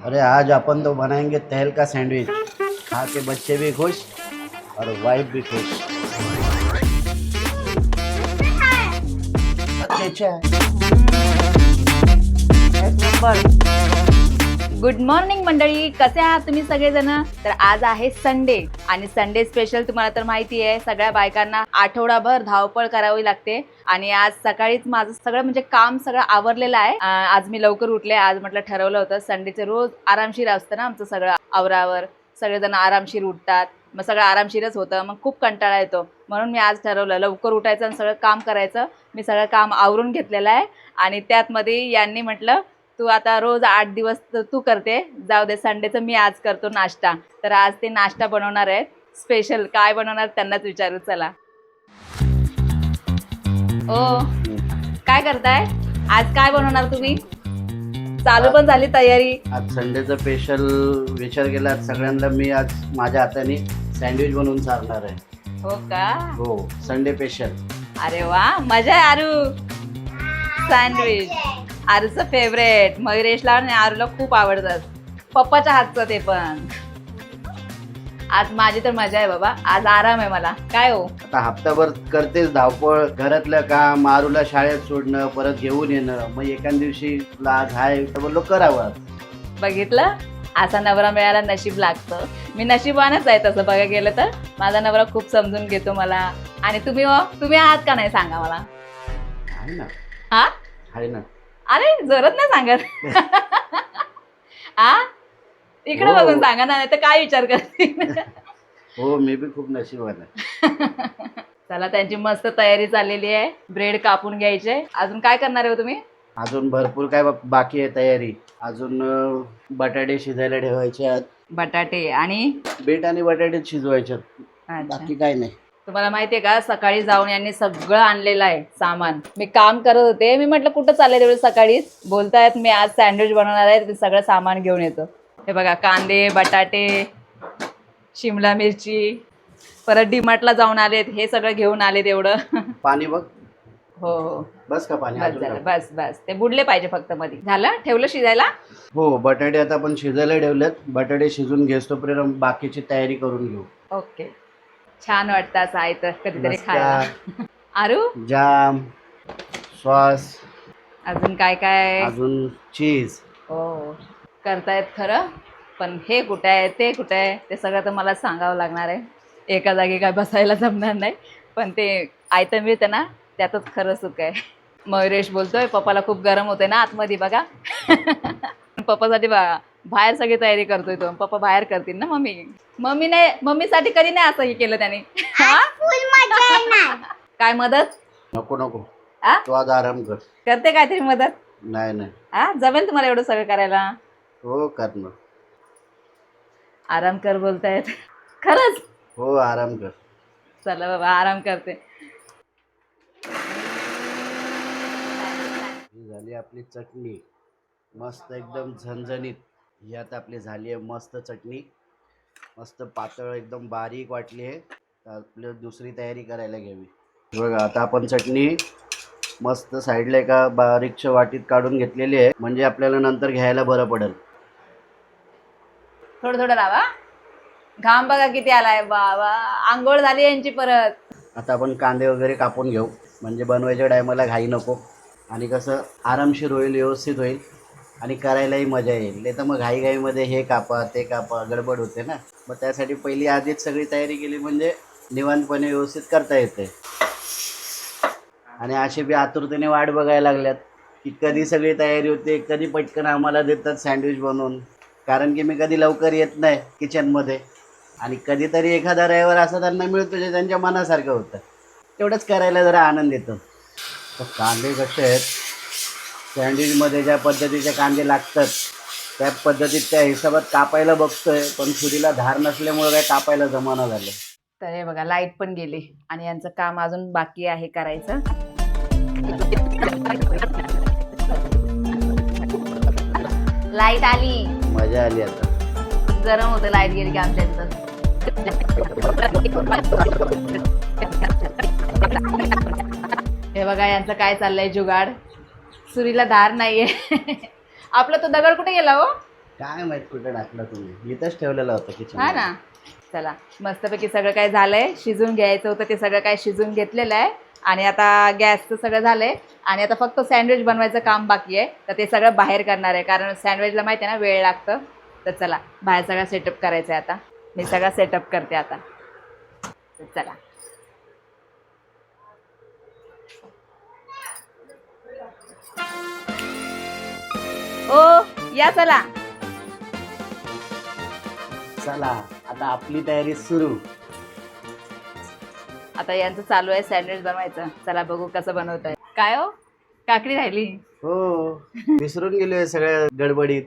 अरे आज अपन तो बनाएंगे तेल का सैंडविच। खा के बच्चे भी खुश और वाइफ भी खुश। अच्छा गुड मॉर्निंग मंडळी, कसे आहात तुम्ही सगळेजण? तर आज आहे संडे आणि संडे स्पेशल तुम्हाला तर माहिती आहे, सगळ्या बायकांना आठवडाभर धावपळ करावी लागते आणि आज सकाळीच माझं सगळं म्हणजे काम सगळं आवरलेलं आहे. आज मी लवकर उठले. आज म्हटलं ठरवलं होतं संडेचे रोज आरामशीर असतं ना आमचं सगळं आवरावर, सगळेजण आरामशीर उठतात, मग सगळं आरामशीरच होतं, मग खूप कंटाळा येतो. म्हणून मी आज ठरवलं लवकर उठायचं आणि सगळं काम करायचं. मी सगळं काम आवरून घेतलेलं आहे आणि त्यात मध्ये यांनी म्हटलं तू आता रोज 8 दिवस तू करते, जाऊ दे संडेचं मी आज करतो नाश्ता. तर आज ते नाश्ता बनवणार आहेत स्पेशल. काय बनवणार त्यांनाच विचारू. चला. ओ काय करताय आज? काय बनवणार तुम्ही? चालू पण झाली तयारी. आज संडेचा स्पेशल विचार केला. आज सगळ्यांना मी आज माझ्या हाताने सँडविच बनवून चालणार आहे. हो का? हो, संडे स्पेशल. अरे वा, मजा आहे. आरू सँडविच आरूचं फेवरेट. मयुरेशला आणि आरूला खूप आवडतात. पप्पाच्या हातचं ते पण. आज माझी तर मजा आहे बाबा. आज आराम आहे मला. काय हो, आता हप्ताभर करतेच धावपळ, घरातलं काम, मारूला शाळेत सोडणं, परत घेऊन येणं. मग एका दिवशी तुला आज हाय तर बोललो करावं. बघितलं, असा नवरा मिळायला नशीब लागतं. मी नशिबानच आहे तसं बघा गेलं तर. माझा नवरा खूप समजून घेतो मला. आणि तुम्ही हो, तुम्ही आहात का नाही सांगा मला. आहे ना, हा आहे ना. अरे जोरात नाही सांगत. हा इकडे हो. बघून सांगा ना, नाही तर काय विचार करते. हो, मी बी खूप नशीबवान आहे. चला, त्यांची मस्त तयारी चाललेली आहे. ब्रेड कापून घ्यायचे. अजून काय करणार आहे हो तुम्ही? अजून भरपूर काय बाकी आहे तयारी. अजून बटाटे शिजायला ठेवायचे आहेत. बटाटे आणि बीट आणि बटाटे शिजवायचे आहेत. अच्छा. बाकी काय नाही. तुम्हाला माहितीये का, सकाळी जाऊन यांनी सगळं आणलेलं आहे सामान. मी काम करत होते, मी म्हटलं कुठं चाललंय तेवढं सकाळीच. बोलतायत मी आज सँडविच बनवणार आहे, ते सगळं सामान घेऊन येतो. हे बघा, कांदे, बटाटे, शिमला मिरची, परत डीमार्टला जाऊन आलेत, हे सगळं घेऊन आलेत एवढं. पाणी बघ. हो हो, बस का पाणी? बस अजून झालं, का? बस बस. ते बुडले पाहिजे फक्त मध्ये. झालं, ठेवलं शिजायला. हो, बटाटे आता आपण शिजायला ठेवलेत. बटाटे शिजून घेस तोपर्यंत बाकीची तयारी करून घेऊ. ओके. छान वाटतं असं आहे तर कधीतरी मस्त. खायला. आरू जाम, सॉस, अजून काय काय? अजून चीज. हो, करतायत खरं. पण हे कुठे आहे, ते कुठे आहे, ते सगळं तर मला सांगावं लागणार आहे. एका जागी काय बसायला जमणार नाही. पण ते आयटम मिळतं ना, त्यातच खरं सुख आहे. मयुरेश बोलतोय पप्पाला खूप गरम होतंय ना आतमध्ये बघा. पप्पासाठी बाहेर सगळी तयारी करतोय तो. पप्पा बाहेर करतील ना. मम्मी नाही, मम्मीसाठी कधी नाही असं हे केलं त्याने. काय मदत? नको नको, आ? तू आज आराम कर. करते काहीतरी मदत. नाही नाही. हा, जमेल तुम्हाला एवढं सगळं करायला? हो, करणार. आराम कर बोलतायत. खरंच? हो, आराम कर. चला बाबा, आराम करते. ही झाली आपली चटणी, मस्त एकदम झणझणीत. ही आता आपली झाली आहे मस्त चटणी. मस्त पातळ एकदम बारीक वाटली आहे. तर आपल्याला दुसरी तयारी करायला घ्यावी. बघा, आता आपण चटणी मस्त साईडला एका बारीकच्या वाटीत काढून घेतलेली आहे, म्हणजे आपल्याला नंतर घ्यायला बरं पडेल. थोडं थोडं राहा. घाम बघा किती आलाय बाबा. आंघोळ झाली यांची परत. आता आपण कांदे वगैरे कापून घेऊ, म्हणजे बनवायच्या टायमाला घाई नको आणि कसं आरामशीर होईल, व्यवस्थित होईल आणि करायलाही मजा येईल. नाही तर मग घाईघाईमध्ये हे कापा ते कापा गडबड होते ना. मग त्यासाठी पहिली आधीच सगळी तयारी केली म्हणजे निवांतपणे व्यवस्थित करता येते. आणि असे बी आतुरतेने वाट बघायला लागल्यात की कधी सगळी तयारी होते, कधी पटकन आम्हाला देतात सँडविच बनवून. कारण की मी कधी लवकर येत नाही किचनमध्ये आणि कधीतरी एखादा रविवार असा त्यांना मिळतो जे त्यांच्या मनासारखं होतं. तेवढंच करायला जरा आनंद येतो. तर कांदे कसे आहेत, सँडविचमध्ये ज्या पद्धतीचे कांदे लागतात त्या पद्धतीत त्या हिशोबात कापायला बघतोय, पण छुरीला धार नसल्यामुळे काय कापायला जमाना झालं. तर हे बघा, लाईट पण गेली आणि यांचं काम अजून बाकी आहे करायचं. लाईट आली, मजा आली. आता गरम होतं लाईट गेली की आमच्या इथं. हे बघा, यांचं काय चाललंय जुगाड. सुरीला धार नाहीये. आपला तो दगड कुठे गेला हो? काय माहित कुठे टाकलं तुम्ही, इथंच ठेवलेलं होतं किचन. हा ना. चला मस्तपैकी सगळं काय झालंय, शिजून घ्यायचं होतं ते सगळं काय शिजून घेतलेलं आहे. आणि आता गॅसचं सगळं झालंय आणि आता फक्त सँडविच बनवायचं काम बाकी आहे. तर ते सगळं बाहेर करणार आहे, कारण सँडविचला माहिती आहे ना वेळ लागतं. तर चला बाहेर सगळं सेटअप करायचं आहे. आता मी सगळं सेटअप करते आता. तर चला. ओ या चला. चला आता आपली तयारी सुरू. आता यांचं चालू आहे सँडविच बनवायचं. चला बघू कसं बनवत आहे. काय हो काकडी राहिली. हो, विसरून गेलोय सगळ्या गडबडीत.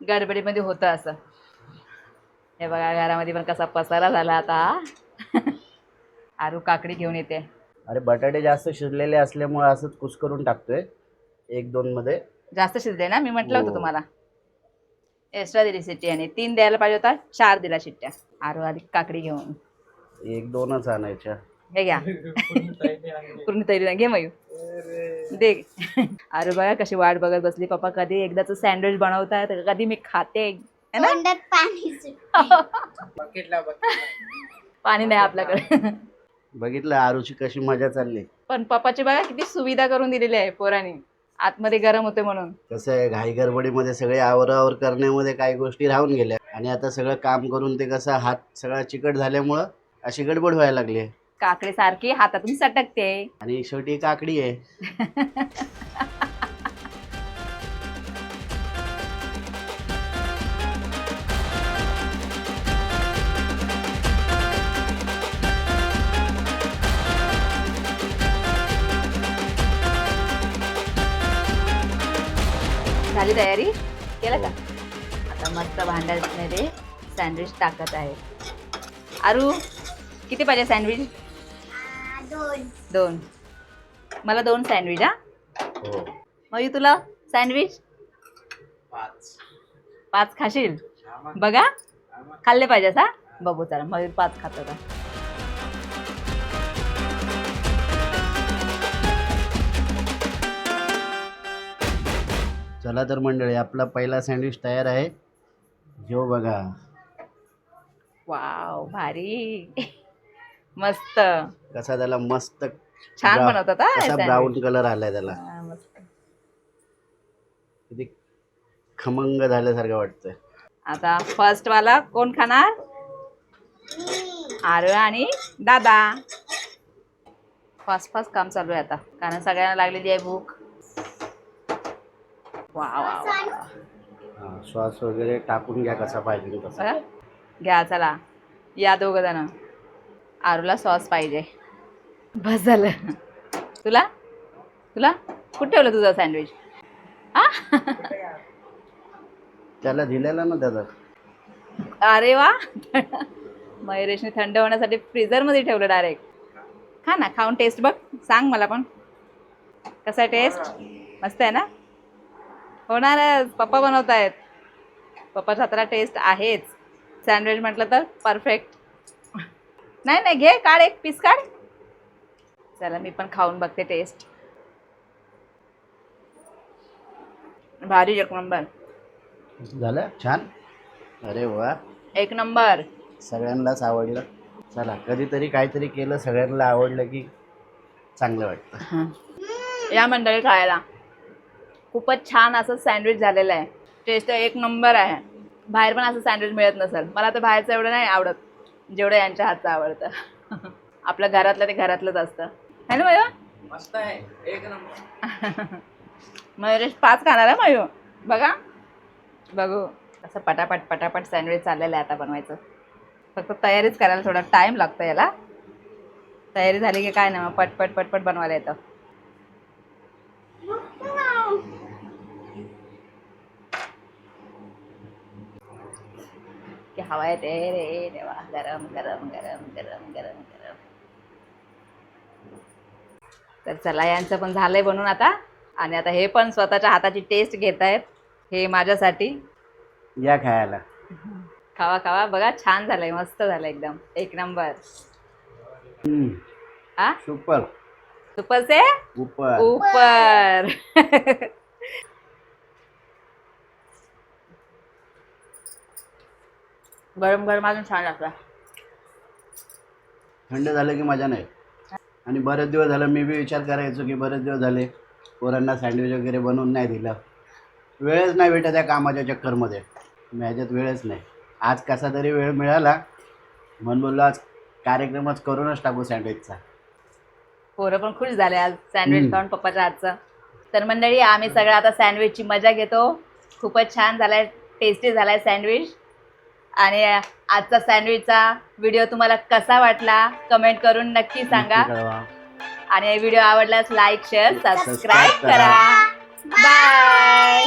गडबडीमध्ये होतं असं. हे बघा घरामध्ये पण कसा पसारा झाला आता. आरू काकडी घेऊन येते. अरे बटाटे जास्त शिजलेले असल्यामुळे असंच कुस करून टाकतोय 1-2 मध्ये. जास्त शिजले ना, मी म्हटलं होतं हो. तुम्हाला. एक्स्ट्रा दिली शिट्टी आणि 3 द्यायला पाहिजे होता, 4 दिला शिट्ट्या. आरू आधी काकडी घेऊन. 1-2च आणायच्या. हे घ्या. पूर्ण तयारी नाही घे मयू दे. आरू बघा कशी वाट बघत बसली, पप्पा कधी एकदाच सँडविच बनवतायत, कधी मी खाते है ना. पाणी नाही आपल्याकडे. बघितलं आरूची कशी मजा चालली. पण पप्पाची बघा किती सुविधा करून दिलेली आहे पोरांनी, आतमध्ये गरम होते म्हणून. कसं आहे, घाई गडबडीमध्ये सगळे आवरावर करण्यामध्ये काही गोष्टी राहून गेल्या आणि आता सगळं काम करून ते कसं हात सगळा चिकट झाल्यामुळं अशी गडबड व्हायला लागली. काकडी सारखी हातातून सटकते. आणि शेवटी काकडी आहे. झाली तयारी केलं का. आता मस्त भांड्यामध्ये सँडविच टाकत आहे. आरू किती पाहिजे सँडविच. 2 मला 2 सँडविच. हा हो. मग तुला सँडविच 5 खाशील. बघा खाल्ले पाहिजेस. हा बघू चला मयूर 5 खातो का. चला तर मंडळी, आपला पहिला सँडविच तयार आहे. जो बघा. वाव भारी. मस्त कसा त्याला मस्त छान बनवतात हा कसा sandwich. ब्राऊन कलर आलाय त्याला. हा, मस्त. किती खमंग झाल्यासारखं वाटतंय. आता फर्स्ट वाला कोण खाणार. आरू आणि दादा. फास्ट फास्ट काम चालू आहे आता, कारण सगळ्यांना लागलेली आहे भूक. वा वा वा. हा, श्वास वगैरे टाकून घ्या कसा पाहिजे तसा. बघा घ्या चला या 2 जण. आरूला सॉस पाहिजे. बस झालं. तुला तुला कुठे ठेवलं तुझं सँडविच. हा त्याला दिलेला ना त्याचा. अरे वा. मयुरेशने थंड होण्यासाठी फ्रीझरमध्ये ठेवलं डायरेक्ट. खा ना, खाऊन टेस्ट बघ, सांग मला पण कसा आहे टेस्ट. मस्त आहे ना. होणारच, पप्पा बनवत आहेत. पप्पाच्या हाताला टेस्ट आहेच. सँडविच म्हटलं तर परफेक्ट. नाही नाही घे, काढ एक पीस काढ. चला मी पण खाऊन बघते टेस्ट. भारी, 1 नंबर. झालं छान. अरे वा, 1 नंबर. सगळ्यांनाच आवडलं. चला कधीतरी काहीतरी केलं सगळ्यांना आवडलं की चांगलं वाटतं. या मंडळी खायला खूपच छान असं सँडविच झालेलं आहे. टेस्ट 1 नंबर आहे. बाहेर पण असं सँडविच मिळत नसेल. मला तर बाहेरचं एवढं नाही आवडत जेवढं यांच्या हातचं आवडतं. आपल्या घरातलं ते घरातलंच असतं है ना मयूर. मस्त आहे, 1 नंबर. मयुरेश 5 खाणार आहे मयूर. बघा बघू असं पटापट पटापट सँडविच चाललेलं आहे आता बनवायचं. फक्त तयारीच करायला थोडा टाईम लागतो याला. तयारी झाली की काय ना मग पटपट पटपट बनवायला येतं. की हवा येते रे देवा. गरम गरम गरम गरम गरम गरम. तर चला यांचं पण झालंय बनून आता. आणि आता हे पण स्वतःच्या हाताची टेस्ट घेत आहेत. हे माझ्यासाठी. या खायला. खावा खावा. बघा छान झालंय, मस्त झालं एकदम 1 नंबर. आ सुपर सुपर से ऊपर. ऊपर. गरम गरम अजून छान लागतं. थंड झालं की मजा नाही. आणि बरेच दिवस झालं मी बी विचार करायचो की बरेच दिवस झाले पोरांना सँडविच वगैरे बनवून नाही दिलं. वेळच नाही भेटत त्या कामाच्या चक्करमध्ये. ह्याच्यात वेळच नाही. आज कसा तरी वेळ मिळाला म्हणून बोललो आज कार्यक्रमच करूनच टाकू सँडविचचा. पोरं पण खुश झाले आज सँडविच हम्म. खाऊन पप्पाच्या हातचं. तर मंडळी आम्ही सगळं आता सँडविचची मजा घेतो. खूपच छान झालाय, टेस्टी झालाय सँडविच. आणि आजचा सँडविचचा व्हिडिओ तुम्हाला कसा वाटला कमेंट करून नक्की सांगा. नक्की कळवा. आणि व्हिडिओ आवडल्यास लाईक शेअर सबस्क्राईब सबस्क्राईब करा. करा. बाय.